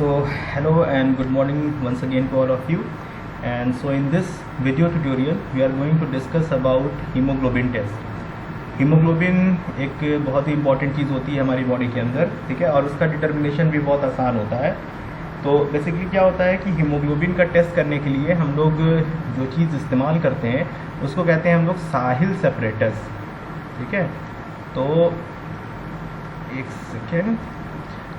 So hello and good morning once again to all of you. And so in this video tutorial we are going to discuss about hemoglobin test. Haemoglobin एक बहुत ही important चीज़ होती है हमारी body के अंदर, ठीक है, और उसका डिटर्मिनेशन भी बहुत आसान होता है। तो बेसिकली क्या होता है कि हीमोग्लोबिन का टेस्ट करने के लिए हम लोग जो चीज़ इस्तेमाल करते हैं उसको कहते हैं हम लोग साहिल सेपरेटस, ठीक है। तो एक सेकेंड,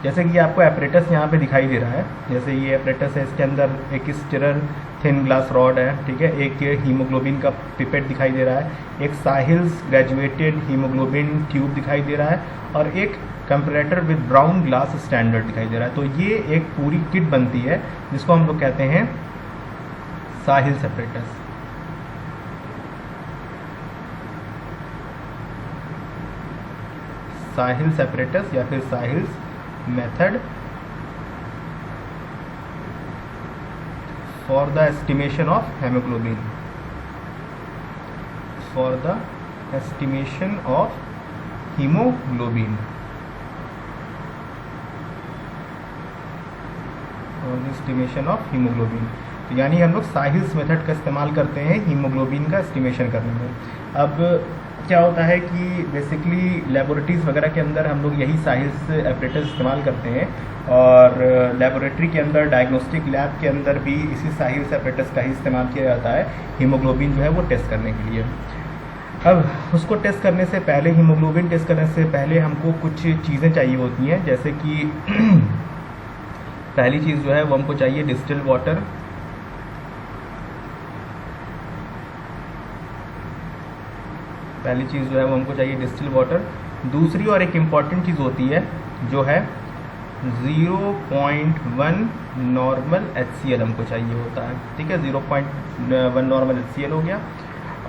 जैसे कि आपको एपरेटस यहाँ पे दिखाई दे रहा है, जैसे ये एपरेटस है, इसके अंदर एक स्टिरर थिन ग्लास रॉड है, ठीक है, एक हीमोग्लोबिन का पिपेट दिखाई दे रहा है, एक साहिल्स ग्रेजुएटेड हीमोग्लोबिन ट्यूब दिखाई दे रहा है और एक comparator with brown glass standard दिखाई दे रहा है। तो ये एक पूरी किट बनती है जिसको हम लोग कहते हैं साहिल सेपरेटस। साहिल सेपरेटस या फिर Sahil's method for the estimation of hemoglobin, for the estimation of hemoglobin, for the estimation of hemoglobin। तो यानी हम लोग साहिल्स मेथड का इस्तेमाल करते हैं हीमोग्लोबिन का एस्टिमेशन करने में। अब क्या होता है कि बेसिकली लेबोरेटरीज वगैरह के अंदर हम लोग यही साहिल्स एपरेटस इस्तेमाल करते हैं और लेबोरेटरी के अंदर डायग्नोस्टिक लैब के अंदर भी इसी साहिल्स एपरेटस का ही इस्तेमाल किया जाता है हीमोग्लोबिन जो है वो टेस्ट करने के लिए। अब उसको टेस्ट करने से पहले, हीमोग्लोबिन टेस्ट करने से पहले हमको कुछ चीज़ें चाहिए होती हैं, जैसे कि पहली चीज़ जो है वो हमको चाहिए डिस्टिल वाटर। पहली चीज़ जो है वो हमको चाहिए डिस्टिल वाटर। दूसरी और एक इम्पॉर्टेंट चीज़ होती है जो है 0.1 नॉर्मल HCl हमको चाहिए होता है, ठीक है, 0.1 नॉर्मल HCl हो गया।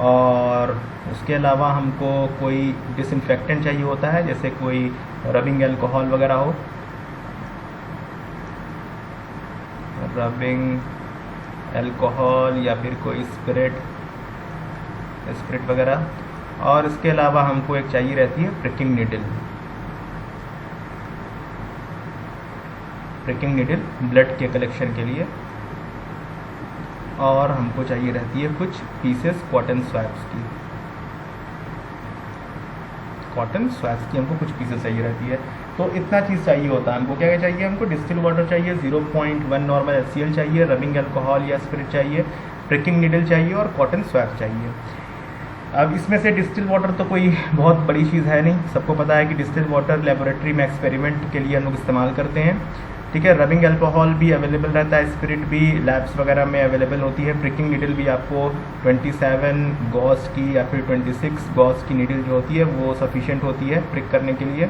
और उसके अलावा हमको कोई डिसइंफेक्टेंट चाहिए होता है, जैसे कोई रबिंग अल्कोहल वगैरह हो, रबिंग अल्कोहल या फिर कोई स्पिरिट वगैरह। और इसके अलावा हमको एक चाहिए रहती है प्रिकिंग नीडल ब्लड के कलेक्शन के लिए। और हमको चाहिए रहती है कुछ पीसेस कॉटन स्वैब्स की हमको कुछ पीसेस चाहिए रहती है। तो इतना चीज़ चाहिए होता है हमको। क्या क्या चाहिए हमको? डिस्टिल वाटर चाहिए, 0.1 नॉर्मल HCl चाहिए, रबिंग अल्कोहल या स्पिरिट चाहिए, प्रिकिंग नीडल चाहिए और कॉटन स्वैब चाहिए। अब इसमें से डिस्टिल वाटर तो कोई बहुत बड़ी चीज़ है नहीं, सबको पता है कि डिस्टिल वाटर लेबोरेटरी में एक्सपेरिमेंट के लिए हम लोग इस्तेमाल करते हैं, ठीक है। रबिंग अल्कोहल भी अवेलेबल रहता है, स्पिरिट भी लैब्स वगैरह में अवेलेबल होती है। प्रिकिंग नीडल भी आपको 27 गॉस की या फिर 26 गॉस की नीडल जो होती है वो सफिशिएंट होती है प्रिक करने के लिए,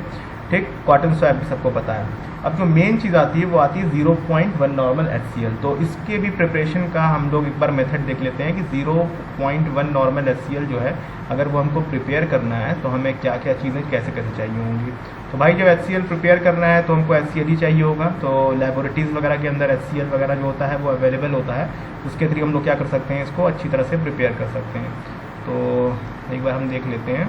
ठीक। कॉटन स्वैब भी सबको पता है। अब जो मेन चीज़ आती है वो आती है 0.1 नॉर्मल HCl। तो इसके भी प्रिपरेशन का हम लोग एक बार मेथड देख लेते हैं कि 0.1 नॉर्मल HCl जो है अगर वो हमको प्रिपेयर करना है तो हमें क्या क्या चीज़ें कैसे कैसे चाहिए होंगी। तो भाई जब HCl प्रिपेयर करना है तो हमको HCl ही चाहिए होगा। तो लेबोरेटरीज़ वगैरह के अंदर HCl वगैरह जो होता है वो अवेलेबल होता है, उसके थ्रू हम लोग क्या कर सकते हैं, इसको अच्छी तरह से प्रिपेयर कर सकते हैं। तो एक बार हम देख लेते हैं,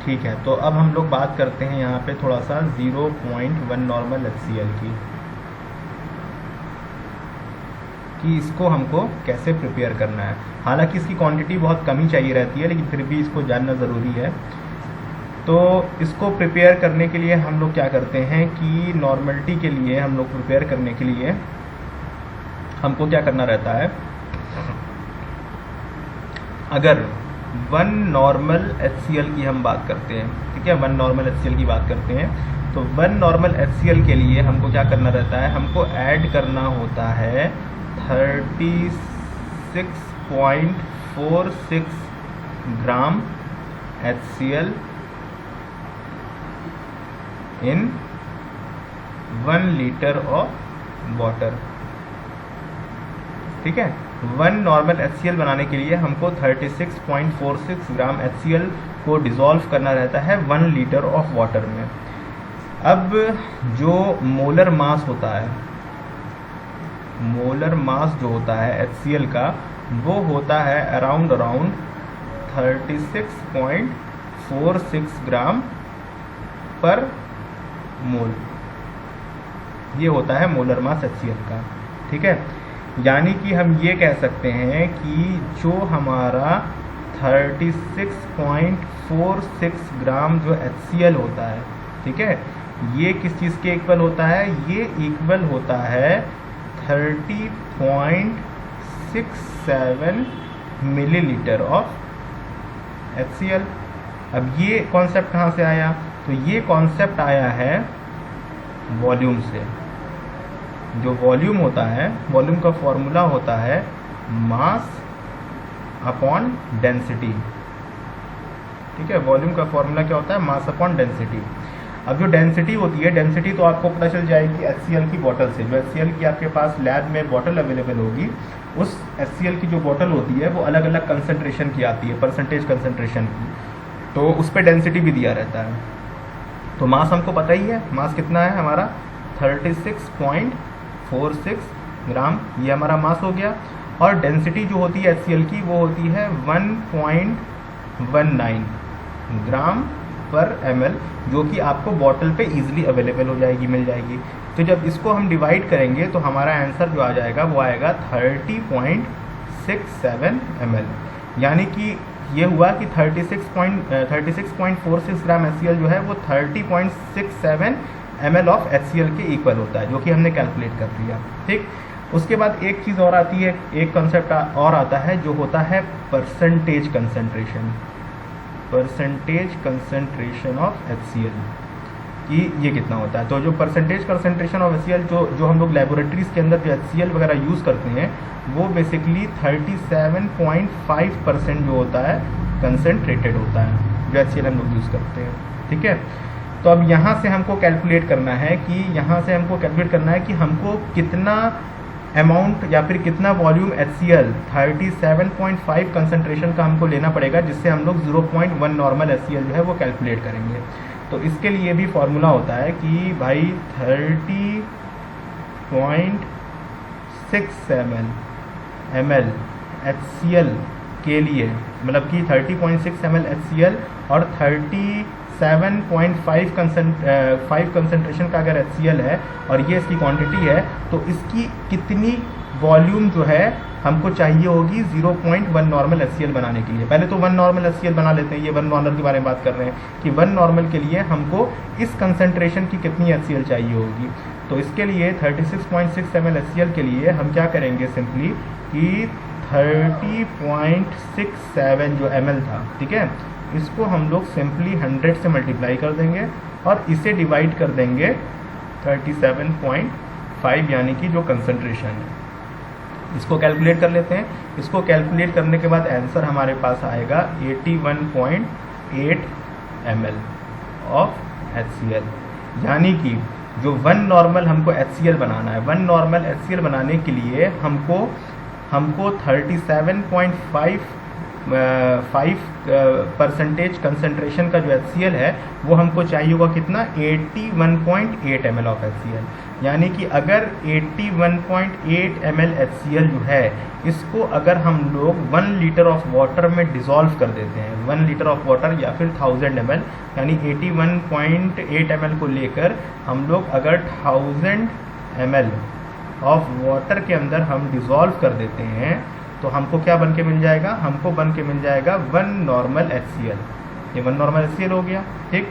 ठीक है। तो अब हम लोग बात करते हैं यहाँ पे थोड़ा सा 0.1 नॉर्मल HCl की, कि इसको हमको कैसे प्रिपेयर करना है। हालांकि इसकी क्वांटिटी बहुत कम ही चाहिए रहती है, लेकिन फिर भी इसको जानना ज़रूरी है। तो इसको प्रिपेयर करने के लिए हम लोग क्या करते हैं कि नॉर्मलिटी के लिए हम लोग प्रिपेयर करने के लिए हमको क्या करना रहता है, अगर 1 नॉर्मल HCl की हम बात करते हैं, ठीक है, 1 नॉर्मल HCl की बात करते हैं, तो 1 नॉर्मल HCl के लिए हमको क्या करना रहता है, हमको ऐड करना होता है 36.46 ग्राम HCl in 1 litre of water, ठीक है। 1 नॉर्मल HCl बनाने के लिए हमको 36.46 ग्राम HCl को डिज़ोल्व करना रहता है 1 लीटर ऑफ वाटर में। अब जो मोलर मास होता है, मोलर मास जो होता है HCl का, वो होता है अराउंड 36.46 ग्राम पर मोल, ये होता है मोलर मास HCl का। ठीक है, यानी कि हम ये कह सकते हैं कि जो हमारा 36.46 ग्राम जो HCl होता है, ठीक है, ये किस चीज़ के इक्वल होता है? ये इक्वल होता है 30.67 मिलीलीटर ऑफ HCl। अब ये कॉन्सेप्ट कहाँ से आया? तो ये कॉन्सेप्ट आया है वॉल्यूम से। जो वॉल्यूम होता है, वॉल्यूम का फॉर्मूला होता है मास अपॉन डेंसिटी। ठीक है, वॉल्यूम का फॉर्मूला क्या होता है? Mass upon density. अब जो डेंसिटी होती है, डेंसिटी तो आपको पता चल जाएगी HCl की बॉटल से। जो HCl की आपके पास लैब में बॉटल अवेलेबल होगी, उस HCl की जो बॉटल होती है वो अलग अलग कंसंट्रेशन की आती है, परसेंटेज कंसंट्रेशन की, तो उस पर डेंसिटी भी दिया रहता है। तो मास हमको पता ही है, मास कितना है हमारा 36.46 ग्राम, ये हमारा मास हो गया। और डेंसिटी जो होती है HCl की वो होती है 1.19 ग्राम पर ml, जो कि आपको बॉटल पे इजीली अवेलेबल हो जाएगी, मिल जाएगी। तो जब इसको हम डिवाइड करेंगे तो हमारा आंसर जो आ जाएगा वो आएगा 30.67 ml। यानी कि ये हुआ कि 36.46 ग्राम HCl जो है वो 30.67 ml ऑफ HCl के इक्वल होता है, जो कि हमने कैलकुलेट कर लिया। ठीक, उसके बाद एक चीज़ और आती है, एक कॉन्सेप्ट और आता है जो होता है percentage concentration. Percentage concentration of HCl कि ये कितना होता है। तो जो परसेंटेज कंसंट्रेशन ऑफ HCl जो हम लोग लेबोरेटरीज के अंदर जो HCl वगैरह यूज़ करते हैं, वो बेसिकली 37.5% जो होता है कंसंट्रेटेड होता है, जो HCl हम लोग यूज़ करते हैं। ठीक है, तो अब यहाँ से हमको कैलकुलेट करना है कि हमको कितना अमाउंट या फिर कितना वॉल्यूम HCl 37.5 कंसंट्रेशन का हमको लेना पड़ेगा, जिससे हम लोग 0.1 नॉर्मल HCl जो है वो कैलकुलेट करेंगे। तो इसके लिए भी फॉर्मूला होता है कि भाई 30.6 ml HCl के लिए, मतलब कि 30.6 ml HCl और 37.5 कंसंट्रेशन का अगर HCl है और ये इसकी क्वांटिटी है, तो इसकी कितनी वॉल्यूम जो है हमको चाहिए होगी 0.1 नॉर्मल HCl बनाने के लिए। पहले तो 1 नॉर्मल HCl बना लेते हैं, ये 1 नॉर्मल के बारे में बात कर रहे हैं कि 1 नॉर्मल के लिए हमको इस कंसंट्रेशन की कितनी HCl चाहिए होगी। तो इसके लिए 36.6 ml HCl के लिए हम क्या करेंगे, सिंपली कि 30.67 जो ml था, ठीक है, इसको हम लोग सिंपली 100 से मल्टीप्लाई कर देंगे और इसे डिवाइड कर देंगे 37.5, यानी कि जो कंसंट्रेशन है। इसको कैलकुलेट कर लेते हैं। इसको कैलकुलेट करने के बाद आंसर हमारे पास आएगा 81.8 ml ऑफ HCl। यानी कि जो 1 नॉर्मल हमको HCl बनाना है, 1 नॉर्मल HCl बनाने के लिए हमको 37.5% कंसंट्रेशन का जो HCl है वो हमको चाहिए होगा कितना, 81.8 ml ऑफ HCl। यानी कि अगर 81.8 ml HCl जो है, इसको अगर हम लोग 1 लीटर ऑफ वाटर में डिज़ोल्व कर देते हैं, 1 लीटर ऑफ वाटर या फिर 1000 ml, यानी 81.8 ml को लेकर हम लोग अगर 1000 ml ऑफ वाटर के अंदर हम डिज़ोल्व कर देते हैं, तो हमको क्या बन के मिल जाएगा, हमको बन के मिल जाएगा 1 नॉर्मल HCl। ये 1 नॉर्मल HCl हो गया। ठीक,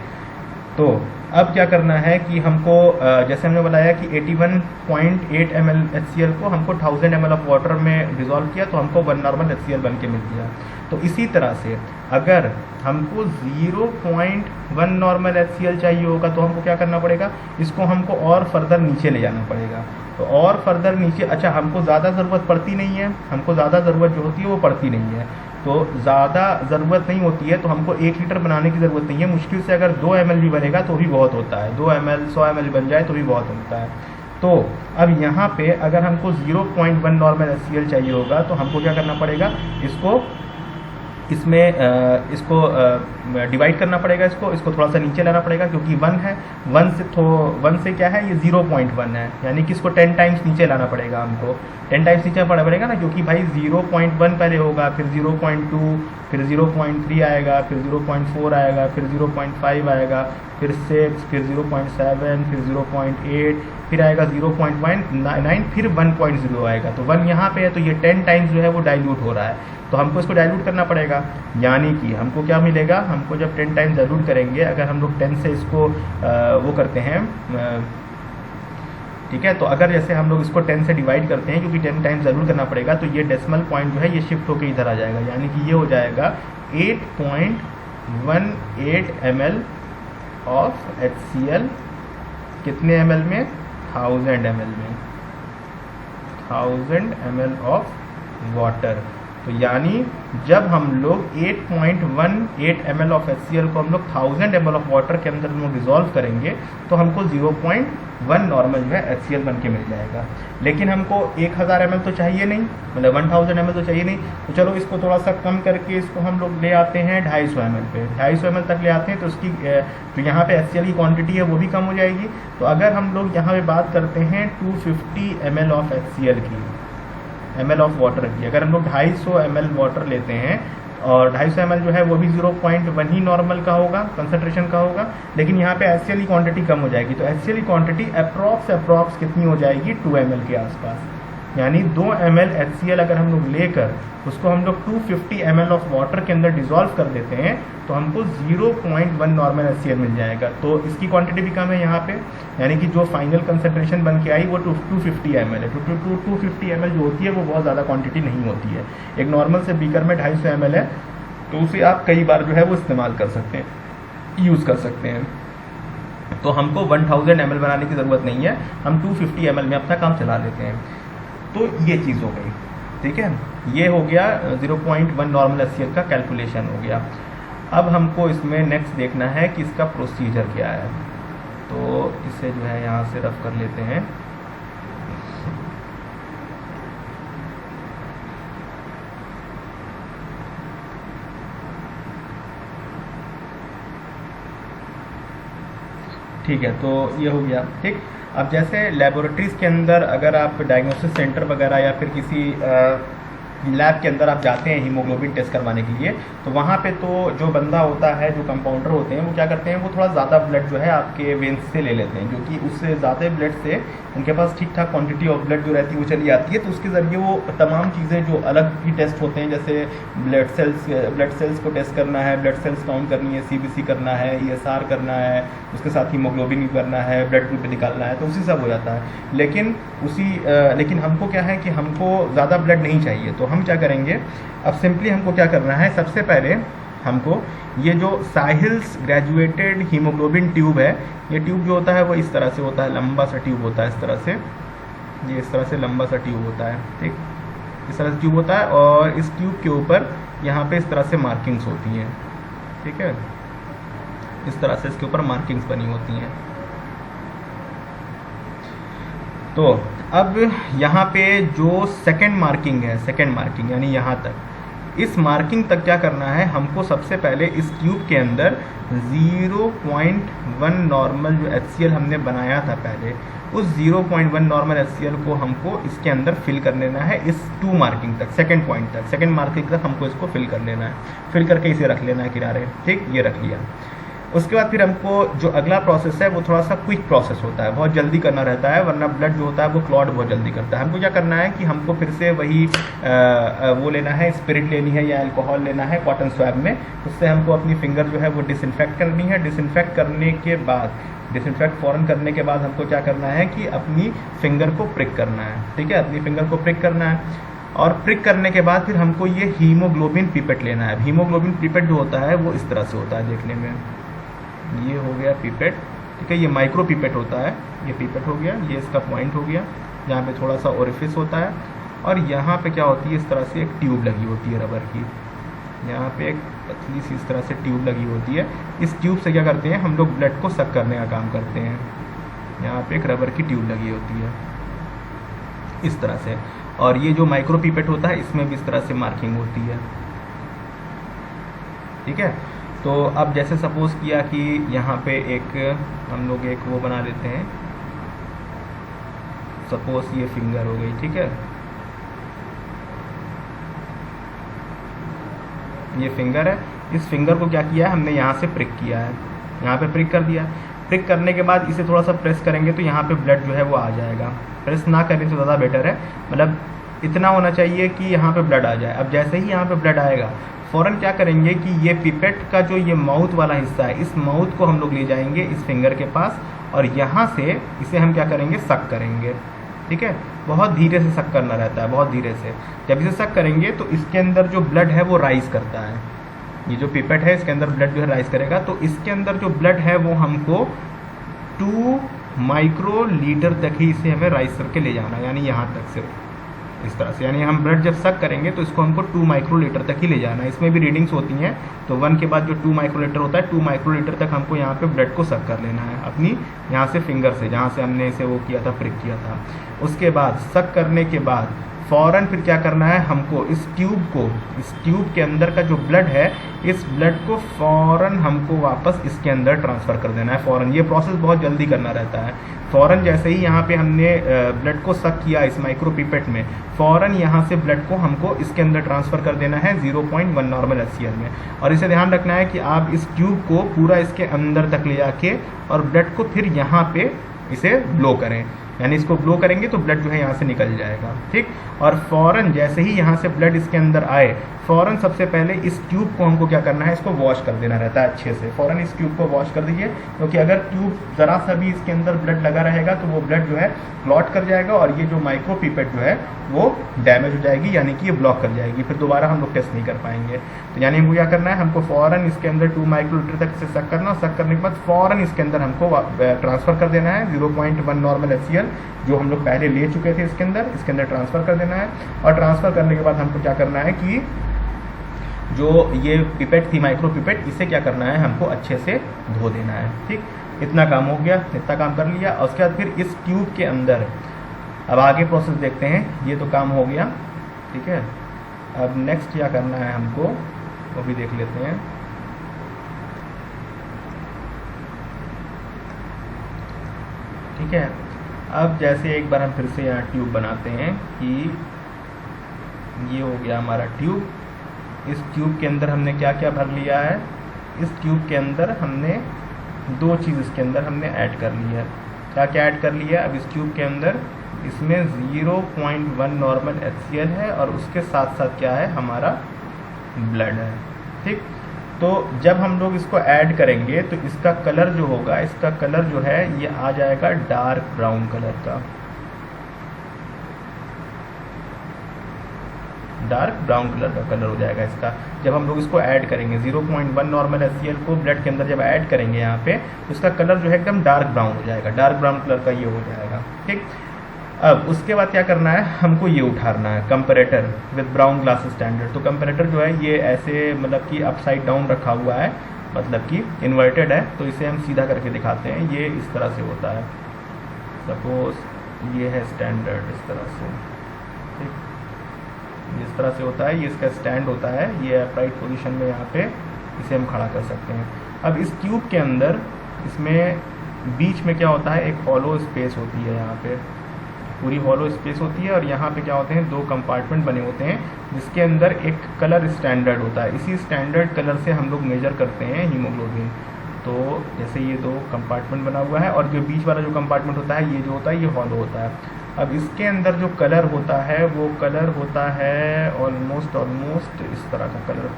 तो अब क्या करना है कि हमको जैसे हमने बताया कि 81.8 ml HCl को हमको 1000 ml ऑफ वाटर में डिज़ोल्व किया, तो हमको 1 नॉर्मल HCl बन के मिल गया। तो इसी तरह से अगर हमको 0.1 नॉर्मल HCl चाहिए होगा, तो हमको क्या करना पड़ेगा, इसको हमको और फर्दर नीचे ले जाना पड़ेगा। तो और फर्दर नीचे, अच्छा हमको ज़्यादा ज़रूरत पड़ती नहीं है, हमको ज़्यादा ज़रूरत जो होती है वो पड़ती नहीं है। तो ज़्यादा ज़रूरत नहीं होती है, तो हमको 1 लीटर बनाने की ज़रूरत नहीं है। मुश्किल से अगर 2 ml भी बनेगा तो भी बहुत होता है, 2 ml 100 ml बन जाए तो भी बहुत होता है। तो अब यहाँ पे अगर हमको 0.1 नॉर्मल HCl चाहिए होगा, तो हमको क्या करना पड़ेगा, इसको इसमें इसको डिवाइड करना पड़ेगा, इसको थोड़ा सा नीचे लाना पड़ेगा क्योंकि 1 है, 1 से क्या है, ये 0.1 है, यानी कि इसको 10 टाइम्स नीचे लाना पड़ेगा हमको, 10 टाइम्स नीचे पड़ेगा ना, क्योंकि भाई 0.1 पहले होगा, फिर 0.2, फिर 0.3 आएगा, फिर 0.4 आएगा, फिर 0.5 आएगा, फिर 6, फिर 0.7, फिर 0.8, फिर आएगा 0.9, फिर 1.0 आएगा। तो 1 यहाँ पे है, तो ये 10 टाइम्स जो है वो डाइल्यूट हो रहा है, तो हमको इसको डाइल्यूट करना पड़ेगा। यानी कि हमको क्या मिलेगा, हमको जब 10 टाइम्स डाइल्यूट करेंगे, अगर हम लोग 10 से इसको वो करते हैं, ठीक है, तो अगर जैसे हम लोग इसको 10 से डिवाइड करते हैं, क्योंकि 10 टाइम्स डाइल्यूट करना पड़ेगा, तो ये डेसिमल पॉइंट जो है ये शिफ्ट होकर इधर आ जाएगा, यानी कि ये हो जाएगा 8.18 ml ऑफ HCl, कितने ml में, 1000 ml में, 1000 ml ऑफ वाटर। तो यानी जब हम लोग 8.18 ml ऑफ HCl को हम लोग 1000 ml ऑफ वाटर के अंदर हम लोग डिजोल्व करेंगे, तो हमको 0.1 नॉर्मल जो है HCl बन के मिल जाएगा। लेकिन हमको 1000 ml तो चाहिए नहीं, मतलब 1000 ml तो चाहिए नहीं, तो चलो इसको थोड़ा सा कम करके इसको हम लोग ले आते हैं 250 ml पे, 250 ml तक ले आते हैं, तो उसकी जो यहाँ पे HCl की क्वांटिटी है वो भी कम हो जाएगी। तो अगर हम लोग यहाँ पे बात करते हैं 250 ml ऑफ HCl की, ml ऑफ वाटर की, अगर हम लोग 250 ml वाटर लेते हैं, और 250 ml जो है वो भी 0.1 ही नॉर्मल का होगा, कंसंट्रेशन का होगा, लेकिन यहाँ पे HCl की क्वांटिटी कम हो जाएगी, तो HCl की क्वांटिटी अप्रॉक्स कितनी हो जाएगी, 2 ml के आसपास। यानी 2 ml HCl अगर हम लोग लेकर उसको हम लोग 250 ml ऑफ वाटर के अंदर डिजोल्व कर देते हैं, तो हमको 0.1 नॉर्मल HCl मिल जाएगा। तो इसकी क्वांटिटी भी कम है यहाँ पे, यानी कि जो फाइनल कंसंट्रेशन बन के आई वो 250 ml है। 250 ml जो होती है वो बहुत ज़्यादा क्वांटिटी नहीं होती है। एक नॉर्मल से बीकर में 250 ml है, तो उसे आप कई बार जो है वो इस्तेमाल कर सकते हैं, यूज़ कर सकते हैं। तो हमको 1000 ml बनाने की ज़रूरत नहीं है, हम 250 ml में अपना काम चला लेते हैं। तो ये चीज़ हो गई, ठीक है, ये हो गया 0.1 नॉर्मल HCl का कैलकुलेशन हो गया। अब हमको इसमें नेक्स्ट देखना है कि इसका प्रोसीजर क्या है, तो इसे जो है यहाँ से रफ कर लेते हैं। ठीक है, तो ये हो गया, ठीक। अब जैसे लेबोरेटरीज़ के अंदर अगर आप डायग्नोसिस सेंटर वगैरह या फिर किसी लैब के अंदर आप जाते हैं हीमोग्लोबिन टेस्ट करवाने के लिए, तो वहाँ पे तो जो बंदा होता है, जो कंपाउंडर होते हैं, वो क्या करते हैं, वो थोड़ा ज़्यादा ब्लड जो है आपके वेन्स से ले लेते हैं, क्योंकि उससे ज़्यादा ब्लड से उनके पास ठीक ठाक क्वांटिटी ऑफ ब्लड जो रहती है वो चली आती है, तो उसके ज़रिए वो तमाम चीज़ें जो अलग भी टेस्ट होते हैं, जैसे ब्लड सेल्स को टेस्ट करना है, ब्लड सेल्स काउंट करनी है, CBC करना है, ESR करना है, उसके साथ हीमोग्लोबिन भी करना है, ब्लड ग्रुप निकालना है, तो उसी सब हो जाता है। लेकिन हमको क्या है कि हमको ज़्यादा ब्लड नहीं चाहिए, तो हम क्या करेंगे, अब सिंपली हमको क्या करना है, सबसे पहले हमको ये जो साहिल्स ग्रेजुएटेड हीमोग्लोबिन ट्यूब है, ये ट्यूब जो होता है वो इस तरह से होता है, लंबा सा ट्यूब होता है, इस तरह से, ये इस तरह से लंबा सा ट्यूब होता है, ठीक, इस तरह से ट्यूब होता है, और इस ट्यूब के ऊपर यहाँ पे इस तरह से मार्किंग्स होती हैं, ठीक है, इस तरह से इसके ऊपर मार्किंग्स बनी होती हैं। तो अब यहाँ पे जो सेकंड मार्किंग यानी यहाँ तक, इस मार्किंग तक क्या करना है, हमको सबसे पहले इस ट्यूब के अंदर 0.1 नॉर्मल जो HCl हमने बनाया था पहले, उस 0.1 नॉर्मल HCl को हमको इसके अंदर फिल कर लेना है, इस 2 मार्किंग तक, सेकंड मार्किंग तक हमको इसको फिल कर लेना है, फिल करके इसे रख लेना है किनारे, ठीक, ये रख लिया। उसके बाद फिर हमको जो अगला प्रोसेस है वो थोड़ा सा क्विक प्रोसेस होता है, बहुत जल्दी करना रहता है, वरना ब्लड जो होता है वो क्लॉट बहुत जल्दी करता है। हमको क्या करना है कि हमको फिर से वही वो लेना है, स्पिरिट लेनी है या अल्कोहल लेना है कॉटन स्वैब में, उससे हमको अपनी फिंगर जो है वो डिसइंफेक्ट करनी है। डिसइंफेक्ट फ़ौरन करने के बाद हमको क्या करना है कि अपनी फिंगर को प्रिक करना है, ठीक है, अपनी फिंगर को प्रिक करना है, और प्रिक करने के बाद फिर हमको ये हीमोग्लोबिन पिपेट लेना है। हीमोग्लोबिन पिपेट जो होता है वो इस तरह से होता है देखने में, ये हो गया पिपेट, ठीक है, ये माइक्रो पिपेट होता है, ये पिपेट हो गया, ये इसका पॉइंट हो गया, यहाँ पे थोड़ा सा ओरिफिस होता है, और यहाँ पे क्या होती है, इस तरह से एक ट्यूब लगी होती है रबर की, यहाँ पे एक पतली सी इस तरह से ट्यूब लगी होती है। इस ट्यूब से क्या करते हैं हम लोग, ब्लड को सक करने का काम करते हैं। यहाँ पे एक रबर की ट्यूब लगी होती है इस तरह से, और ये जो माइक्रो पिपेट होता है इसमें भी इस तरह से मार्किंग होती है, ठीक है। तो अब जैसे सपोज़ किया कि यहाँ पे एक हम लोग एक वो बना लेते हैं, सपोज़ ये फिंगर हो गई, ठीक है, ये फिंगर है। इस फिंगर को क्या किया है हमने, यहाँ से प्रिक किया है, यहाँ पे प्रिक कर दिया। प्रिक करने के बाद इसे थोड़ा सा प्रेस करेंगे तो यहाँ पे ब्लड जो है वो आ जाएगा। प्रेस ना करें तो ज़्यादा बेटर है, मतलब इतना होना चाहिए कि यहाँ पे ब्लड आ जाए। अब जैसे ही यहाँ पे ब्लड आएगा, फ़ौरन क्या करेंगे कि ये पिपेट का जो ये माउथ वाला हिस्सा है, इस माउथ को हम लोग ले जाएंगे इस फिंगर के पास और यहाँ से इसे हम क्या करेंगे, सक करेंगे, ठीक है। बहुत धीरे से सक करना रहता है, बहुत धीरे से। जब इसे सक करेंगे तो इसके अंदर जो ब्लड है वो राइज करता है। ये जो पिपेट है इसके अंदर ब्लड जो है राइज करेगा, तो इसके अंदर जो ब्लड है वो हमको 2 माइक्रोलीटर तक ही इसे हमें राइज करके ले जाना है, यानी यहाँ तक से, इस तरह से। यानी हम ब्लड जब सक करेंगे तो इसको हमको 2 माइक्रोलीटर तक ही ले जाना है। इसमें भी रीडिंग्स होती हैं, तो 1 के बाद जो 2 माइक्रोलीटर होता है, 2 माइक्रोलीटर तक हमको यहाँ पे ब्लड को सक कर लेना है अपनी यहाँ से फिंगर से, जहाँ से हमने इसे वो किया था, प्रिक किया था। उसके बाद सक करने के बाद फ़ौरन फिर क्या करना है हमको, इस ट्यूब के अंदर का जो ब्लड है, इस ब्लड को फ़ौरन हमको वापस इसके अंदर ट्रांसफ़र कर देना है फ़ौरन। ये प्रोसेस बहुत जल्दी करना रहता है। फ़ौरन जैसे ही यहाँ पे हमने ब्लड को सक किया इस माइक्रो पिपेट में, फ़ौरन यहाँ से ब्लड को हमको इसके अंदर ट्रांसफ़र कर देना है 0.1 नॉर्मल HCl में। और इसे ध्यान रखना है कि आप इस ट्यूब को पूरा इसके अंदर तक ले जाके और ब्लड को फिर यहाँ पे इसे ब्लो करें, यानी इसको ब्लो करेंगे तो ब्लड जो है यहाँ से निकल जाएगा, ठीक। और फ़ौरन जैसे ही यहाँ से ब्लड इसके अंदर आए, फ़ौरन सबसे पहले इस ट्यूब को हमको क्या करना है, इसको वॉश कर देना रहता है अच्छे से। फ़ौरन इस ट्यूब को वॉश कर दीजिए, क्योंकि अगर ट्यूब ज़रा सा भी इसके अंदर ब्लड लगा रहेगा तो वो ब्लड जो है क्लॉट कर जाएगा और ये जो माइक्रो पिपेट जो है वो डैमेज हो जाएगी, यानी कि ये ब्लॉक कर जाएगी, फिर दोबारा हम लोग टेस्ट नहीं कर पाएंगे। तो यानी हमको क्या करना है, हमको फ़ौरन इसके अंदर 2 माइक्रोलीटर तक से सक करना, और सक करने के बाद फ़ौरन इसके अंदर हमको ट्रांसफ़र कर देना है 0.1 नॉर्मल HCl जो हम लोग पहले ले चुके थे इसके अंदर ट्रांसफ़र कर देना है। और ट्रांसफ़र करने के बाद हमको क्या करना है कि जो ये पिपेट थी, माइक्रो पिपेट, इसे क्या करना है हमको अच्छे से धो देना है, ठीक। इतना काम हो गया, इतना काम कर लिया। और उसके बाद फिर इस ट्यूब के अंदर अब आगे प्रोसेस देखते हैं। ये तो काम हो गया, ठीक है। अब नेक्स्ट क्या करना है हमको वो भी देख लेते हैं। ठीक है, अब जैसे एक बार हम फिर से यहाँ ट्यूब बनाते हैं कि ये हो गया हमारा ट्यूब। इस ट्यूब के अंदर हमने क्या क्या भर लिया है, इस ट्यूब के अंदर हमने 2 चीज़ इसके अंदर हमने ऐड कर ली है। क्या क्या ऐड कर लिया है, अब इस ट्यूब के अंदर इसमें 0.1 नॉर्मल HCl है और उसके साथ साथ क्या है हमारा ब्लड है, ठीक। तो जब हम लोग इसको ऐड करेंगे तो इसका कलर जो होगा, इसका कलर जो है ये आ जाएगा डार्क ब्राउन कलर का, डार्क ब्राउन कलर का कलर हो जाएगा इसका जब हम लोग इसको ऐड करेंगे। 0.1 नॉर्मल HCl को ब्लड के अंदर जब ऐड करेंगे यहाँ पे, तो इसका कलर जो है एकदम डार्क ब्राउन हो जाएगा, डार्क ब्राउन कलर का ये हो जाएगा, ठीक। अब उसके बाद क्या करना है, हमको ये उठाना है comparator with brown glass standard. तो कंपैरेटर जो है ये ऐसे मतलब कि अपसाइड डाउन रखा हुआ है, मतलब कि इन्वर्टेड है। तो इसे हम सीधा करके दिखाते हैं, ये इस तरह से होता है। सपोज ये है स्टैंडर्ड, इस तरह से, ठीक, इस तरह से होता है। ये इसका स्टैंड होता है, ये अपराइट पोजीशन में यहाँ पे इसे हम खड़ा कर सकते हैं। अब इस ट्यूब के अंदर इसमें बीच में क्या होता है, एक हॉलो स्पेस होती है, यहाँ पे पूरी हॉलो स्पेस होती है और यहाँ पे क्या होते हैं 2 कंपार्टमेंट बने होते हैं जिसके अंदर एक कलर स्टैंडर्ड होता है। इसी स्टैंडर्ड कलर से हम लोग मेजर करते हैं हीमोग्लोबिन। तो जैसे ये 2 कंपार्टमेंट बना हुआ है और जो बीच वाला जो कंपार्टमेंट होता है, ये जो होता है ये हॉलो होता है। अब इसके अंदर जो कलर होता है वो कलर होता है ऑलमोस्ट इस तरह का कलर,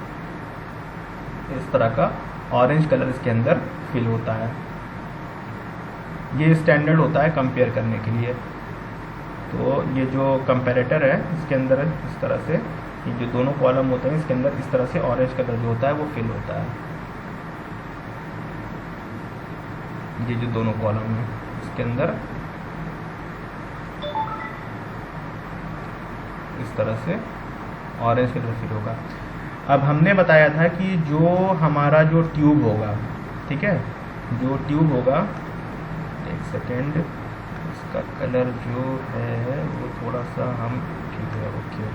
इस तरह का ऑरेंज कलर इसके अंदर फिल होता है। ये स्टैंडर्ड होता है कंपेयर करने के लिए। तो ये जो कंपैरेटर है इसके अंदर इस तरह से ये जो दोनों कॉलम होते हैं इसके अंदर इस तरह से ऑरेंज कलर जो होता है वो फिल होता है। ये जो दोनों कॉलम है इसके अंदर इस तरह से ऑरेंज कलर फिल होगा। अब हमने बताया था कि जो हमारा जो ट्यूब होगा, ठीक है, जो ट्यूब होगा, एक सेकेंड, इसका कलर जो है वो थोड़ा सा हम, ठीक है, ओके।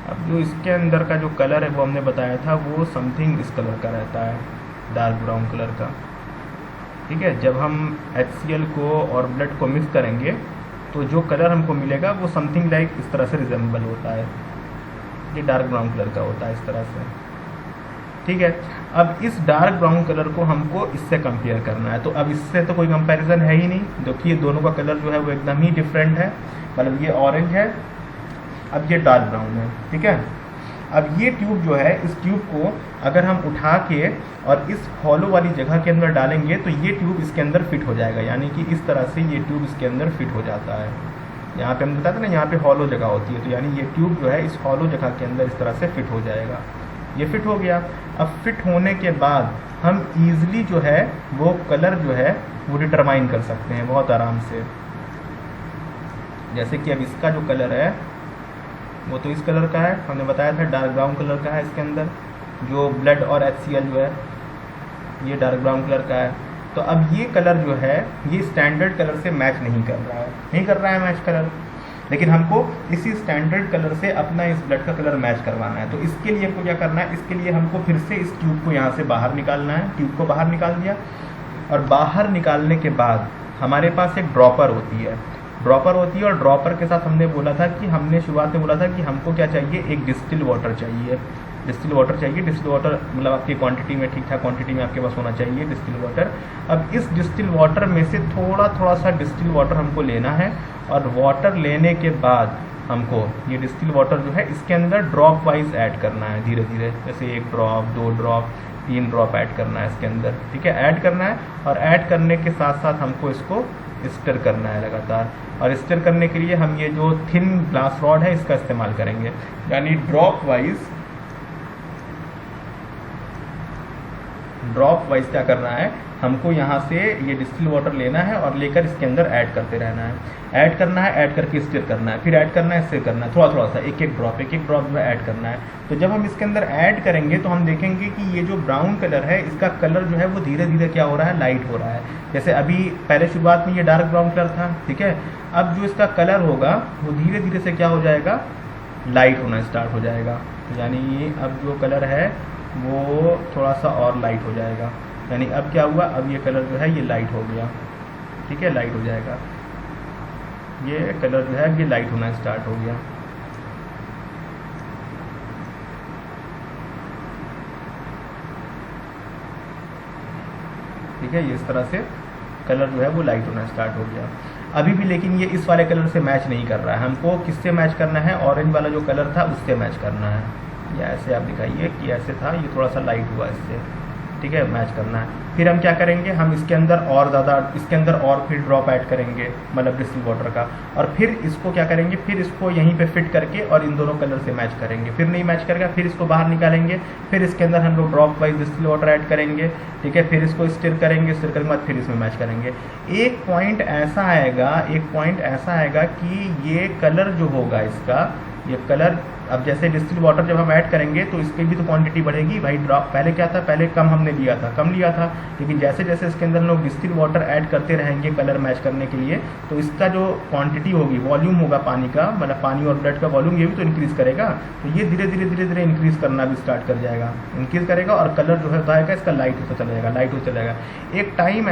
अब जो इसके अंदर का जो कलर है वो हमने बताया था वो समथिंग इस कलर का रहता है, डार्क ब्राउन कलर का। ठीक है, जब हम HCl को और ब्लड को मिक्स करेंगे तो जो कलर हमको मिलेगा वो समथिंग लाइक इस तरह से रिजेंबल होता है, ये डार्क ब्राउन कलर का होता है इस तरह से। ठीक है, अब इस डार्क ब्राउन कलर को हमको इससे कंपेयर करना है, तो अब इससे तो कोई कंपैरिजन है ही नहीं, क्योंकि ये दोनों का कलर जो है वो एकदम ही डिफरेंट है। मतलब ये ऑरेंज है, अब ये डार्क ब्राउन है। ठीक है, अब ये ट्यूब जो है, इस ट्यूब को अगर हम उठा के और इस हॉलो वाली जगह के अंदर डालेंगे तो ये ट्यूब इसके अंदर फिट हो जाएगा, यानी कि इस तरह से ये ट्यूब इसके अंदर फिट हो जाता है। यहाँ पे हम बताते हैं ना, यहाँ पे हॉलो जगह होती है, तो यानी ये ट्यूब जो है इस हॉलो जगह के अंदर इस तरह से फिट हो जाएगा। ये फिट हो गया। अब फिट होने के बाद हम ईजिली जो है वो कलर जो है वो डिटरमाइन कर सकते हैं बहुत आराम से। जैसे कि अब इसका जो कलर है वो तो इस कलर का है, हमने बताया था डार्क ब्राउन कलर का है इसके अंदर। जो ब्लड और HCl जो है ये डार्क ब्राउन कलर का है। तो अब ये कलर जो है ये स्टैंडर्ड कलर से मैच नहीं कर रहा है मैच कलर, लेकिन हमको इसी स्टैंडर्ड कलर से अपना इस ब्लड का कलर मैच करवाना है। तो इसके लिए हमको क्या करना है, इसके लिए हमको फिर से इस ट्यूब को यहाँ से बाहर निकालना है। ट्यूब को बाहर निकाल दिया और बाहर निकालने के बाद हमारे पास एक ड्रॉपर होती है और ड्रॉपर के साथ हमने बोला था कि हमने शुरुआत में बोला था कि हमको क्या चाहिए, एक डिस्टिल वाटर चाहिए। डिस्टिल वाटर मतलब आपकी क्वांटिटी में, ठीक ठाक क्वांटिटी में आपके पास होना चाहिए डिस्टिल वाटर। अब इस डिस्टिल वाटर में से थोड़ा सा डिस्टिल वाटर हमको लेना है और वाटर लेने के बाद हमको ये डिस्टिल वाटर जो है इसके अंदर ड्रॉप वाइज ऐड करना है धीरे धीरे, जैसे 1 ड्रॉप 2 ड्रॉप 3 ड्रॉप ऐड करना है इसके अंदर। ठीक है, ऐड करना है और ऐड करने के साथ साथ हमको इसको स्टर करना है लगातार। और स्टर करने के लिए हम ये जो थिन ग्लास रॉड है इसका इस्तेमाल करेंगे, यानी ड्रॉप वाइज क्या करना है, हमको यहाँ से ये डिस्टिल वाटर लेना है और लेकर इसके अंदर ऐड करते रहना है। ऐड करके स्टिर करना है, फिर ऐड करना है, स्टिर करना है, थोड़ा सा एक एक ड्रॉप जो है ऐड करना है। तो जब हम इसके अंदर ऐड करेंगे तो हम देखेंगे कि ये जो ब्राउन कलर है इसका कलर जो है वो धीरे धीरे क्या हो रहा है, लाइट हो रहा है। जैसे अभी पहले शुरुआत में ये डार्क ब्राउन कलर था, ठीक है, अब जो इसका कलर होगा वो धीरे धीरे से क्या हो जाएगा, लाइट होना स्टार्ट हो जाएगा। यानी अब जो कलर है वो थोड़ा सा और लाइट हो जाएगा। यानी अब क्या हुआ, अब ये कलर जो है ये लाइट हो गया। ठीक है, लाइट हो जाएगा, ये कलर जो है ये लाइट होना स्टार्ट हो गया। ठीक है, ये इस तरह से कलर जो है वो लाइट होना स्टार्ट हो गया। अभी भी लेकिन ये इस वाले कलर से मैच नहीं कर रहा है, हमको किससे मैच करना है, ऑरेंज वाला जो कलर था उससे मैच करना है। या ऐसे आप दिखाइए कि ऐसे था, ये थोड़ा सा लाइट हुआ इससे। ठीक है, मैच करना है। फिर हम क्या करेंगे, हम इसके अंदर और ज़्यादा इसके अंदर और फिर ड्रॉप ऐड करेंगे, मतलब डिस्टिल वाटर का, और फिर इसको क्या करेंगे, फिर इसको यहीं पे फिट करके और इन दोनों कलर से मैच करेंगे। फिर नहीं मैच करेगा, फिर इसको बाहर निकालेंगे, फिर इसके अंदर हम लोग drop wise distil water add करेंगे। ठीक है, फिर इसको स्टिर करेंगे, स्टिर करने के बाद फिर इसमें मैच करेंगे। एक पॉइंट ऐसा आएगा कि ये कलर जो होगा इसका, ये कलर, अब जैसे डिस्टिल वाटर जब हम ऐड करेंगे तो इसकी भी तो क्वांटिटी बढ़ेगी भाई। ड्रॉप पहले क्या था, पहले कम हमने लिया था, लेकिन जैसे जैसे इसके अंदर लोग डिस्टिल वाटर ऐड करते रहेंगे कलर मैच करने के लिए, तो इसका जो क्वांटिटी होगी, वॉल्यूम होगा पानी का, मतलब पानी और ब्लड का वॉल्यूम, ये भी तो इंक्रीज़ करेगा। तो ये धीरे धीरे इंक्रीज़ करना भी स्टार्ट कर जाएगा, इंक्रीज़ करेगा और कलर जो है आएगा इसका लाइट होता चला जाएगा। एक टाइम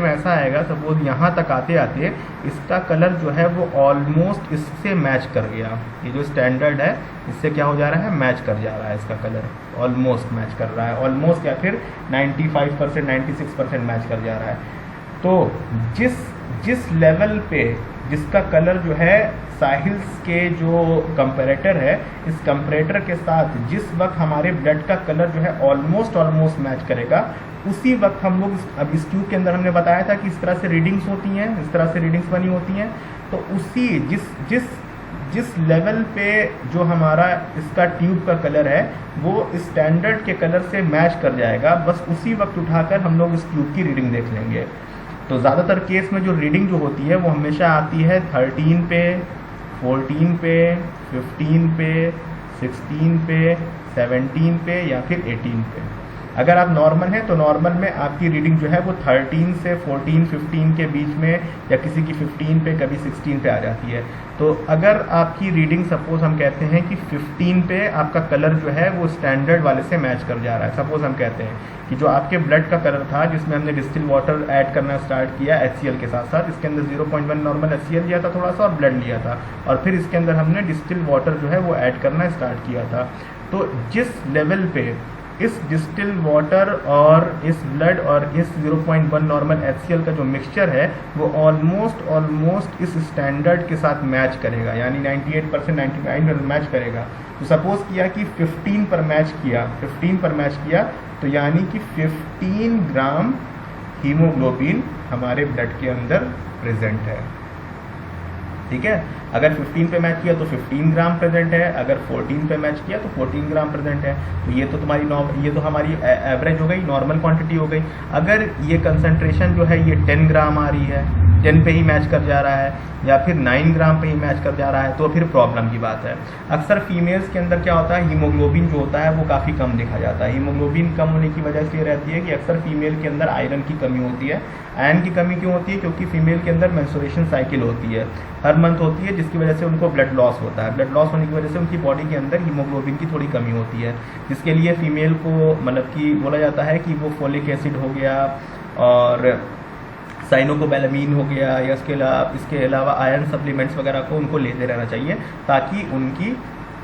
ऐसा आएगा सपोज यहाँ तक आते आते इसका कलर जो है वो ऑलमोस्ट इससे मैच कर गया। ये जो स्टैंडर्ड है इससे क्या हो जा रहा है, मैच कर जा रहा है, इसका कलर ऑलमोस्ट मैच कर रहा है, ऑलमोस्ट या फिर 95% 96% मैच कर जा रहा है। तो जिस लेवल पे जिसका कलर जो है साहिल्स के जो कंपैरेटर है, इस कंपैरेटर के साथ जिस वक्त हमारे ब्लड का कलर जो है ऑलमोस्ट मैच करेगा, उसी वक्त हम लोग अब इस ट्यूब के अंदर हमने बताया था कि इस तरह से रीडिंग्स होती हैं, इस तरह से रीडिंग्स बनी होती हैं। तो उसी जिस लेवल पे जो हमारा इसका ट्यूब का कलर है वो स्टैंडर्ड के कलर से मैच कर जाएगा, बस उसी वक्त उठाकर हम लोग इस ट्यूब की रीडिंग देख लेंगे। तो ज़्यादातर केस में जो रीडिंग जो होती है वो हमेशा आती है 13 पे, 14 पे, 15 पे, 16 पे, 17 पे या फिर 18 पे। अगर आप नॉर्मल हैं तो नॉर्मल में आपकी रीडिंग जो है वो 13 से 14 15 के बीच में, या किसी की 15 पे कभी 16 पे आ जाती है। तो अगर आपकी रीडिंग सपोज हम कहते हैं कि 15 पे आपका कलर जो है वो स्टैंडर्ड वाले से मैच कर जा रहा है, सपोज हम कहते हैं कि जो आपके ब्लड का कलर था जिसमें हमने डिस्टिल वाटर ऐड करना स्टार्ट किया HCl के साथ साथ, इसके अंदर 0.1 नॉर्मल HCl लिया था थोड़ा सा और ब्लड लिया था, और फिर इसके अंदर हमने डिस्टिल वाटर जो है वो ऐड करना स्टार्ट किया था। तो जिस लेवल पे इस डिस्टिल वाटर और इस ब्लड और इस 0.1 नॉर्मल HCl का जो मिक्सचर है वो ऑलमोस्ट इस स्टैंडर्ड के साथ मैच करेगा, यानी 98% 99% मैच करेगा। तो सपोज किया कि 15 पर मैच किया तो यानी कि 15 ग्राम हीमोग्लोबिन हमारे ब्लड के अंदर प्रेजेंट है। ठीक है, अगर 15 पे मैच किया तो 15 ग्राम प्रेजेंट है, अगर 14 पे मैच किया तो 14 ग्राम प्रेजेंट है। तो ये तो हमारी एवरेज हो गई, नॉर्मल क्वांटिटी हो गई। अगर ये कंसंट्रेशन जो है ये 10 ग्राम आ रही है, 10 पे ही मैच कर जा रहा है, या फिर 9 ग्राम पे ही मैच कर जा रहा है, तो फिर प्रॉब्लम की बात है। अक्सर फीमेल्स के अंदर क्या होता है, हीमोग्लोबिन जो होता है वो काफ़ी कम देखा जाता है। हीमोग्लोबिन कम होने की वजह से ये रहती है कि अक्सर फीमेल के अंदर आयरन की कमी होती है। आयरन की कमी क्यों होती है? क्योंकि फीमेल के अंदर मेंस्ट्रुएशन साइकिल होती है, हर मंथ होती है, जिसकी वजह से उनको ब्लड लॉस होता है। ब्लड लॉस होने की वजह से उनकी बॉडी के अंदर हीमोग्लोबिन की थोड़ी कमी होती है, जिसके लिए फीमेल को मतलब कि बोला जाता है कि वो फोलिक एसिड हो गया और साइनोकोबैलामीन हो गया, या इसके अलावा आयरन सप्लीमेंट्स वगैरह को उनको लेते रहना चाहिए, ताकि उनकी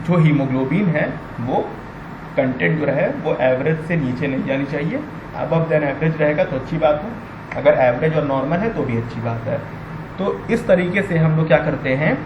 जो हीमोग्लोबिन है वो कंटेंट जो है वो एवरेज से नीचे नहीं जानी चाहिए। अबव देन एवरेज रहेगा तो अच्छी बात है, अगर एवरेज और नॉर्मल है तो भी अच्छी बात है। तो इस तरीके से हम लोग क्या करते हैं,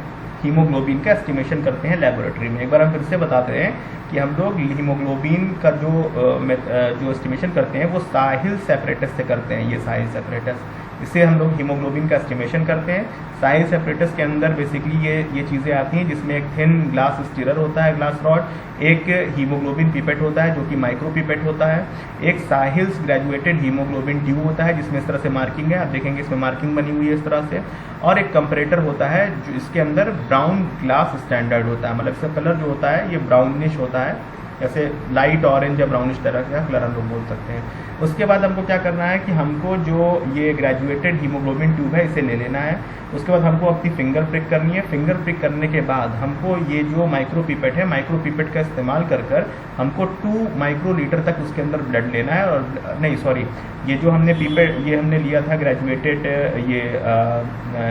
हीमोग्लोबिन का एस्टिमेशन करते हैं लेबोरेटरी में। एक बार हम फिर से बताते हैं कि हम लोग हीमोग्लोबिन का जो एस्टिमेशन करते हैं वो साहिल सेपरेटस से करते हैं। ये साहिल सेपरेटस, इससे हम लोग हीमोग्लोबिन का एस्टिमेशन करते हैं। साहिल सेपरेटस के अंदर बेसिकली ये चीज़ें आती हैं, जिसमें एक थिन ग्लास स्टीरर होता है, ग्लास रॉड, एक हीमोग्लोबिन पिपेट होता है जो कि माइक्रो पिपेट होता है, एक साहिल्स ग्रेजुएटेड हीमोग्लोबिन ट्यूब होता है जिसमें इस तरह से मार्किंग है, आप देखेंगे इसमें मार्किंग बनी हुई है इस तरह से, और एक कंपरेटर होता है जो इसके अंदर ब्राउन ग्लास स्टैंडर्ड होता है, मतलब इसका कलर जो होता है ये ब्राउनिश होता है, जैसे लाइट ऑरेंज या ब्राउनिश तरह का कलर हम लोग बोल सकते हैं। उसके बाद हमको क्या करना है कि हमको जो ये ग्रेजुएटेड हीमोग्लोबिन ट्यूब है इसे ले लेना है। उसके बाद हमको अपनी फिंगर प्रिक करनी है। फिंगर प्रिक करने के बाद हमको ये जो माइक्रो पिपेट है, माइक्रो पिपेट का इस्तेमाल कर हमको 2 माइक्रोलीटर तक उसके अंदर ब्लड लेना है। और नहीं सॉरी, ये जो हमने पिपेट ये हमने लिया था ग्रेजुएटेड ये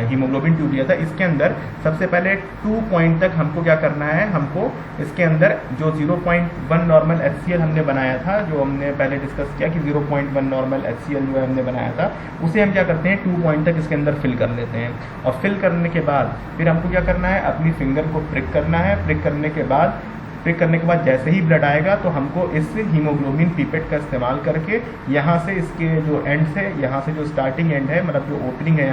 हीमोग्लोबिन ट्यूब लिया था, इसके अंदर सबसे पहले 2 पॉइंट तक हमको क्या करना है, हमको इसके अंदर जो 0.1 नॉर्मल HCl हमने बनाया था, जो हमने पहले डिस्कस किया कि 0.1 नॉर्मल HCl जो है हमने बनाया था, उसे हम क्या करते हैं 2 पॉइंट तक इसके अंदर फिल कर लेते हैं। और फिल करने के बाद फिर हमको क्या करना है, अपनी फिंगर को प्रिक करना है। प्रिक करने के बाद जैसे ही ब्लड आएगा तो हमको इस हीमोग्लोबिन पिपेट का इस्तेमाल करके यहाँ से इसके जो एंड से, यहाँ से जो स्टार्टिंग एंड है, मतलब जो ओपनिंग है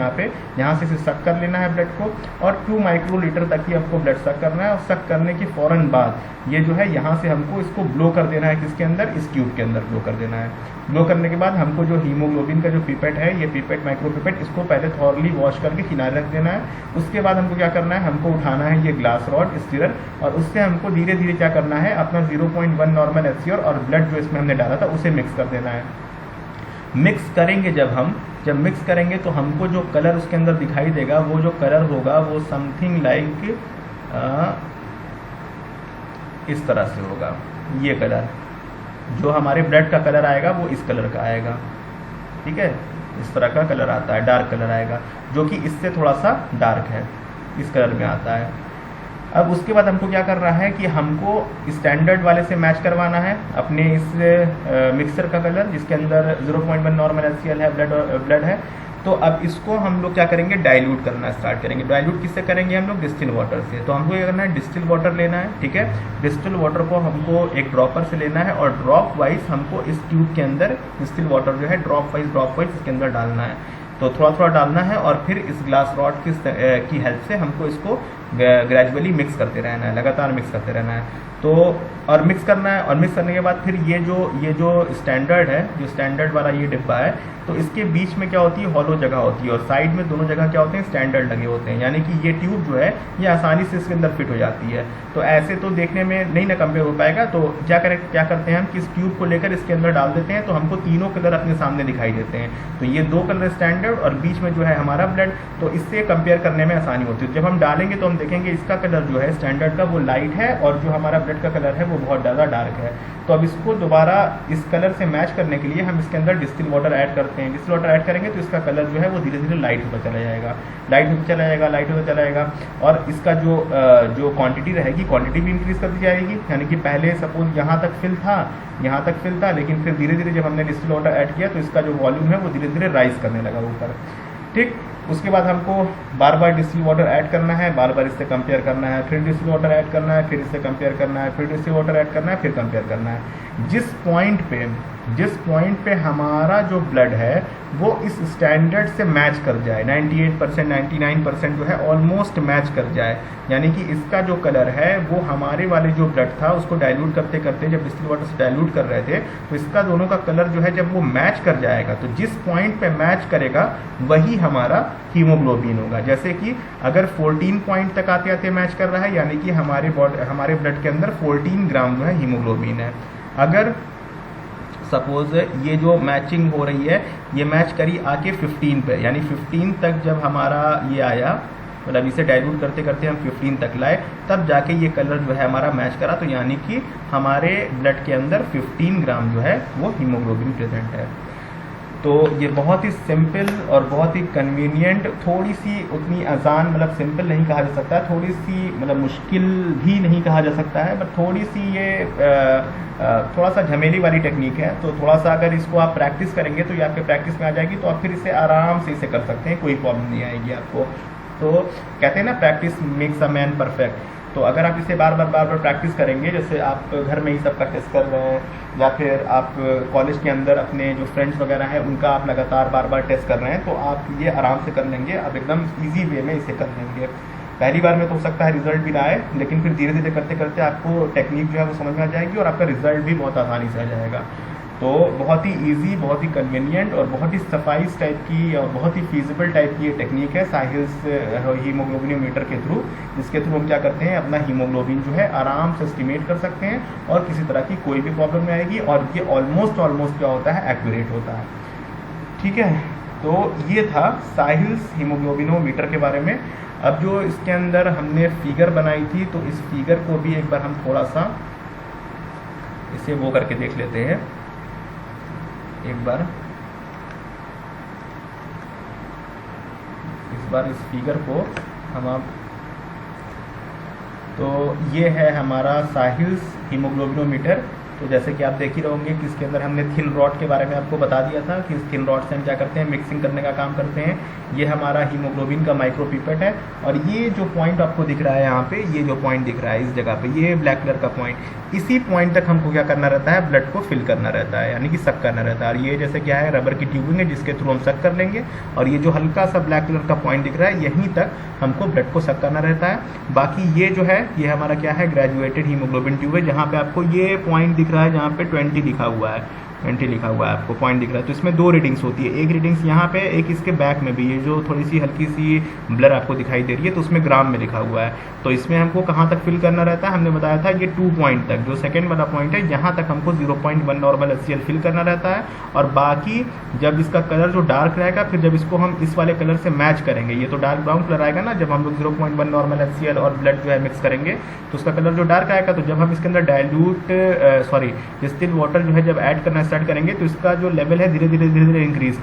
यहाँ से इसे सक कर लेना है ब्लड को, और 2 माइक्रोलीटर तक ही हमको ब्लड सक करना है। और सक करने के फ़ौरन बाद ये जो है यहाँ से हमको इसको ब्लो कर देना है, किसके अंदर, इस ट्यूब के अंदर ब्लो कर देना है। ब्लो करने के बाद हमको जो हीमोग्लोबिन का जो पिपेट है, ये पिपेट माइक्रो पिपेट, इसको पहले थॉरली वॉश करके किनारे रख देना है। उसके बाद हमको क्या करना है, हमको उठाना है ये ग्लास रॉड स्टीरर, और उससे हमको धीरे धीरे क्या करना है, अपना 0.1 नॉर्मल HCl और ब्लड जो इसमें हमने डाला था उसे मिक्स कर देना है। मिक्स करेंगे जब मिक्स करेंगे तो हमको जो कलर उसके अंदर दिखाई देगा, वो जो कलर होगा वो समथिंग लाइक इस तरह से होगा। ये कलर जो हमारे ब्लड का कलर आएगा वो इस कलर का आएगा, ठीक है, इस तरह का कलर आता है, डार्क कलर आएगा, जो कि इससे थोड़ा सा डार्क है, इस कलर में आता है। अब उसके बाद हमको क्या करना है कि हमको स्टैंडर्ड वाले से मैच करवाना है अपने इस मिक्सर का कलर, जिसके अंदर 0.1 नॉर्मल HCl है, ब्लड है। तो अब इसको हम लोग क्या करेंगे, डाइल्यूट करना स्टार्ट करेंगे। डाइल्यूट किससे करेंगे, हम लोग डिस्टिल वाटर से। तो हमको क्या करना है, डिस्टिल वाटर लेना है, ठीक है। डिस्टिल वाटर को हमको एक ड्रॉपर से लेना है, और ड्रॉप वाइज हमको इस ट्यूब के अंदर डिस्टिल वाटर जो है ड्रॉप वाइज इसके अंदर डालना है। तो थोड़ा थोड़ा डालना है, और फिर इस ग्लास रॉड की हेल्प से हमको इसको ग्रेजुअली मिक्स करते रहना है, लगातार मिक्स करते रहना है। तो और मिक्स करना है, और मिक्स करने के बाद फिर ये जो स्टैंडर्ड है, जो स्टैंडर्ड वाला ये डिब्बा है, तो इसके बीच में क्या होती है, हॉलो जगह होती है, और साइड में दोनों जगह क्या होते हैं, स्टैंडर्ड लगे होते हैं, यानी कि ये ट्यूब जो है ये आसानी से इसके अंदर फिट हो जाती है। तो ऐसे तो देखने में नहीं ना कंपेयर हो पाएगा, तो क्या करते हैं हम कि इस ट्यूब को लेकर इसके अंदर डाल देते हैं, तो हमको तीनों कलर अपने सामने दिखाई देते हैं। तो ये 2 कलर स्टैंडर्ड और बीच में जो है हमारा ब्लड, तो इससे कंपेयर करने में आसानी होती है। जब हम डालेंगे तो हम देखेंगे इसका कलर जो है स्टैंडर्ड का वो लाइट है, और जो हमारा ब्लड का कलर है वो बहुत ज़्यादा डार्क है। तो अब इसको दोबारा इस कलर से मैच करने के लिए हम इसके अंदर डिस्टिल वाटर ऐड करते हैं। डिस्टिल वाटर ऐड करेंगे तो इसका कलर जो है वो धीरे धीरे लाइट होता चला जाएगा, लाइट होता चला जाएगा, और इसका जो क्वांटिटी रहेगी, क्वांटिटी भी इंक्रीज करती जाएगी। यानी कि पहले सपोज यहाँ तक फिल था, लेकिन फिर धीरे धीरे जब हमने डिस्टिल वाटर ऐड किया तो इसका जो वॉल्यूम है वो धीरे धीरे राइज करने लगा ऊपर। ठीक, उसके बाद हमको बार बार डिस्टिल वाटर ऐड करना है, बार बार इससे कंपेयर करना है, फिर डिस्टिल वाटर ऐड करना है, फिर इससे कंपेयर करना है, फिर डिस्टिल वाटर ऐड करना है, फिर कंपेयर करना है। जिस पॉइंट पे हमारा जो ब्लड है वो इस स्टैंडर्ड से मैच कर जाए, 98% 99% जो है ऑलमोस्ट मैच कर जाए, यानी कि इसका जो कलर है वो हमारे वाले जो ब्लड था उसको डाइल्यूट करते करते, जब डिस्टिल वाटर से डाइल्यूट कर रहे थे, तो इसका दोनों का कलर जो है जब वो मैच कर जाएगा, तो जिस पॉइंट पे मैच करेगा वही हमारा हीमोग्लोबिन होगा। जैसे कि अगर 14 पॉइंट तक आते आते मैच कर रहा है, यानी कि हमारे ब्लड के अंदर 14 ग्राम जो है हीमोग्लोबिन है। अगर सपोज ये जो मैचिंग हो रही है ये मैच करी आके 15 पे, यानी 15 तक जब हमारा ये आया, मतलब इसे डाइल्यूट करते करते हम 15 तक लाए, तब जाके ये कलर जो है हमारा मैच करा, तो यानी कि हमारे ब्लड के अंदर 15 ग्राम जो है वो हीमोग्लोबिन प्रेजेंट है। तो ये बहुत ही सिंपल और बहुत ही कन्वीनियंट, थोड़ी सी उतनी आसान, मतलब सिंपल नहीं कहा जा सकता, थोड़ी सी मतलब मुश्किल भी नहीं कहा जा सकता है, बट थोड़ी सी ये थोड़ा सा झमेली वाली टेक्निक है। तो थोड़ा सा अगर इसको आप प्रैक्टिस करेंगे तो ये आपके प्रैक्टिस में आ जाएगी, तो आप फिर इसे आराम से इसे कर सकते हैं, कोई प्रॉब्लम नहीं आएगी आपको। तो कहते हैं ना, practice makes a man perfect. तो अगर आप इसे बार बार प्रैक्टिस करेंगे, जैसे आप घर में ही सब प्रैक्टिस कर रहे हैं, या फिर आप कॉलेज के अंदर अपने जो फ्रेंड्स वगैरह हैं उनका आप लगातार बार टेस्ट कर रहे हैं, तो आप ये आराम से कर लेंगे, आप एकदम ईजी वे में इसे कर लेंगे। पहली बार में तो हो सकता है रिजल्ट भी ना आए, लेकिन फिर धीरे धीरे करते करते आपको टेक्निक जो है वो समझ में आ जाएगी, और आपका रिजल्ट भी बहुत आसानी से आ जाएगा। तो बहुत ही इजी, बहुत ही कन्वीनियंट और बहुत ही सफाइस टाइप की और बहुत ही फीजिबल टाइप की ये टेक्निक है साहिल्स हीमोग्लोबिनोमीटर के थ्रू, जिसके थ्रू हम क्या करते हैं, अपना हीमोग्लोबिन जो है आराम से एस्टिमेट कर सकते हैं, और किसी तरह की कोई भी प्रॉब्लम नहीं आएगी, और ये ऑलमोस्ट क्या होता है, एक्यूरेट होता है। ठीक है, तो ये था साहिल्स हीमोग्लोबिनोमीटर के बारे में। अब जो इसके अंदर हमने फिगर बनाई थी, तो इस फिगर को भी एक बार हम थोड़ा सा इसे वो करके देख लेते हैं एक बार। इस फिगर को हम आप, तो ये है हमारा साहिल्स हीमोग्लोबिनोमीटर। तो जैसे कि आप देख ही रहोगे कि इसके अंदर हमने थिन रॉड के बारे में आपको बता दिया था कि इस थिन रॉड से हम क्या करते हैं, मिक्सिंग करने का काम करते हैं। ये हमारा हीमोग्लोबिन का माइक्रोपिपेट है, और ये जो पॉइंट आपको दिख रहा है यहाँ पे, ये जो पॉइंट दिख रहा है इस जगह पे, ये ब्लैक कलर का पॉइंट, इसी पॉइंट तक हमको क्या करना रहता है, ब्लड को फिल करना रहता है, यानी कि सक करना रहता है। और ये जैसे क्या है, रबर की ट्यूबिंग है जिसके थ्रू हम सक कर लेंगे, और ये जो हल्का सा ब्लैक कलर का पॉइंट दिख रहा है, यहीं तक हमको ब्लड को सक करना रहता है। बाकी ये जो है, ये हमारा क्या है, ग्रेजुएटेड हीमोग्लोबिन ट्यूब है, जहाँ पे आपको ये पॉइंट दिख रहा है, जहाँ पे 20 लिखा हुआ है, 20 लिखा हुआ है, आपको पॉइंट दिख रहा है। तो इसमें 2 रीडिंग्स होती है, एक रीडिंग्स यहाँ पे, एक इसके बैक में भी, ये जो थोड़ी सी हल्की सी ब्लर आपको दिखाई दे रही है, तो उसमें ग्राम में लिखा हुआ है। तो इसमें हमको कहाँ तक फिल करना रहता है, हमने बताया था ये 2 पॉइंट तक, जो सेकंड वाला पॉइंट है, यहाँ तक हमको 0.1 नॉर्मल HCl फिल करना रहता है। और बाकी जब इसका कलर जो डार्क रहेगा, फिर जब इसको हम इस वाले कलर से मैच करेंगे, ये तो डार्क ब्राउन कलर आएगा ना, जब हम लोग 0.1 नॉर्मल HCl और ब्लड जो है मिक्स करेंगे, तो उसका कलर जो डार्क आएगा। तो जब हम इसके अंदर डिस्टिल वाटर जो है जब ऐड करना स्टार्ट करेंगे, तो इसका जो लेवल है धीरे धीरे इंक्रीज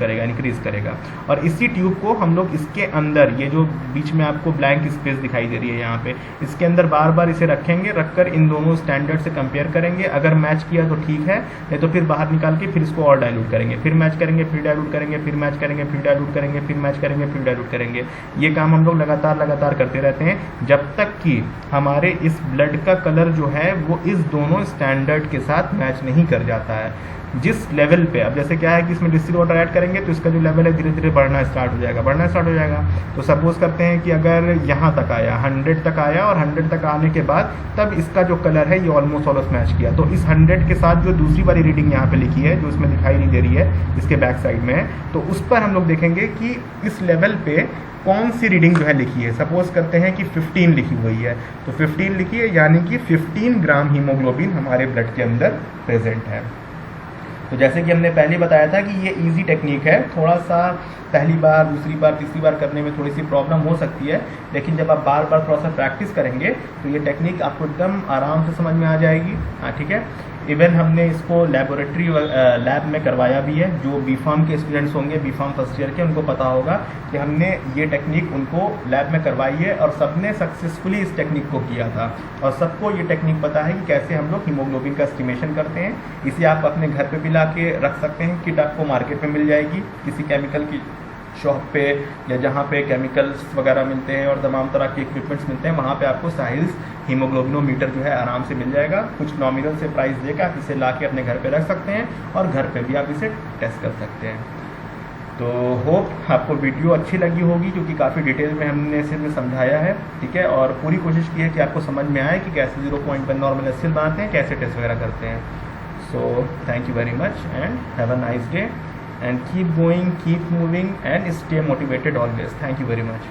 करेगा। और इसी ट्यूब को हम लोग इसके अंदर, ये जो बीच में आपको ब्लैंक स्पेस दिखाई दे रही है यहाँ पे, इसके अंदर बार बार इसे रखेंगे, रखकर इन दोनों स्टैंडर्ड से कंपेयर करेंगे। अगर मैच किया तो ठीक है, नहीं तो फिर बाहर निकाल के फिर इसको और डाइल्यूट करेंगे, फिर मैच करेंगे, फिर डाइल्यूट करेंगे, फिर मैच करेंगे, फिर डाइल्यूट करेंगे, फिर मैच करेंगे, फिर डाइल्यूट करेंगे। ये काम हम लोग लगातार करते रहते हैं, जब तक कि हमारे इस ब्लड का कलर जो है वो इस दोनों स्टैंडर्ड के साथ मैच नहीं कर जाता है। जिस लेवल पे, अब जैसे क्या है कि इसमें डिस्टिल वाटर ऐड करेंगे तो इसका जो लेवल है धीरे धीरे बढ़ना स्टार्ट हो जाएगा। तो सपोज करते हैं कि अगर यहाँ तक आया 100 तक आया और 100 तक आने के बाद तब इसका जो कलर है ये ऑलमोस्ट मैच किया, तो इस 100 के साथ जो दूसरी वाली रीडिंग यहाँ पे लिखी है जो इसमें दिखाई नहीं दे रही है, इसके बैक साइड में है, तो उस पर हम लोग देखेंगे कि इस लेवल पे कौन सी रीडिंग जो है लिखी है। सपोज करते हैं कि 15 लिखी हुई है, तो 15 लिखी है यानी कि 15 ग्राम हीमोग्लोबिन हमारे ब्लड के अंदर प्रेजेंट है। तो जैसे कि हमने पहले बताया था कि ये इजी टेक्निक है, थोड़ा सा पहली बार, दूसरी बार, तीसरी बार करने में थोड़ी सी प्रॉब्लम हो सकती है, लेकिन जब आप बार बार थोड़ा सा प्रैक्टिस करेंगे तो ये टेक्निक आपको एकदम आराम से समझ में आ जाएगी। हाँ ठीक है। इवन हमने इसको लैब में करवाया भी है। जो बीफार्म के स्टूडेंट्स होंगे, बीफार्म फर्स्ट ईयर के, उनको पता होगा कि हमने ये टेक्निक उनको लैब में करवाई है और सबने सक्सेसफुली इस टेक्निक को किया था और सबको ये टेक्निक पता है कि कैसे हम लोग हीमोग्लोबिन का एस्टिमेशन करते हैं। इसे आप अपने घर पे भी ला के रख सकते हैं, किट आपको मार्केट में मिल जाएगी किसी केमिकल की शॉप पे या जहाँ पे केमिकल्स वगैरह मिलते हैं और तमाम तरह के इक्विपमेंट्स मिलते हैं, वहाँ पे आपको साहिल्स हीमोग्लोबिनोमीटर जो है आराम से मिल जाएगा। कुछ नॉमिनल से प्राइस देकर आप इसे ला के अपने घर पे रख सकते हैं और घर पे भी आप इसे टेस्ट कर सकते हैं। तो होप आपको वीडियो अच्छी लगी होगी, क्योंकि काफ़ी डिटेल में हमने इसे समझाया है, ठीक है, और पूरी कोशिश की है कि आपको समझ में आए कि कैसे 0.1 नॉर्मल एसिड बनाते हैं, कैसे टेस्ट वगैरह करते हैं। So thank you very much and have a nice day and keep going, keep moving and stay motivated always. Thank you very much.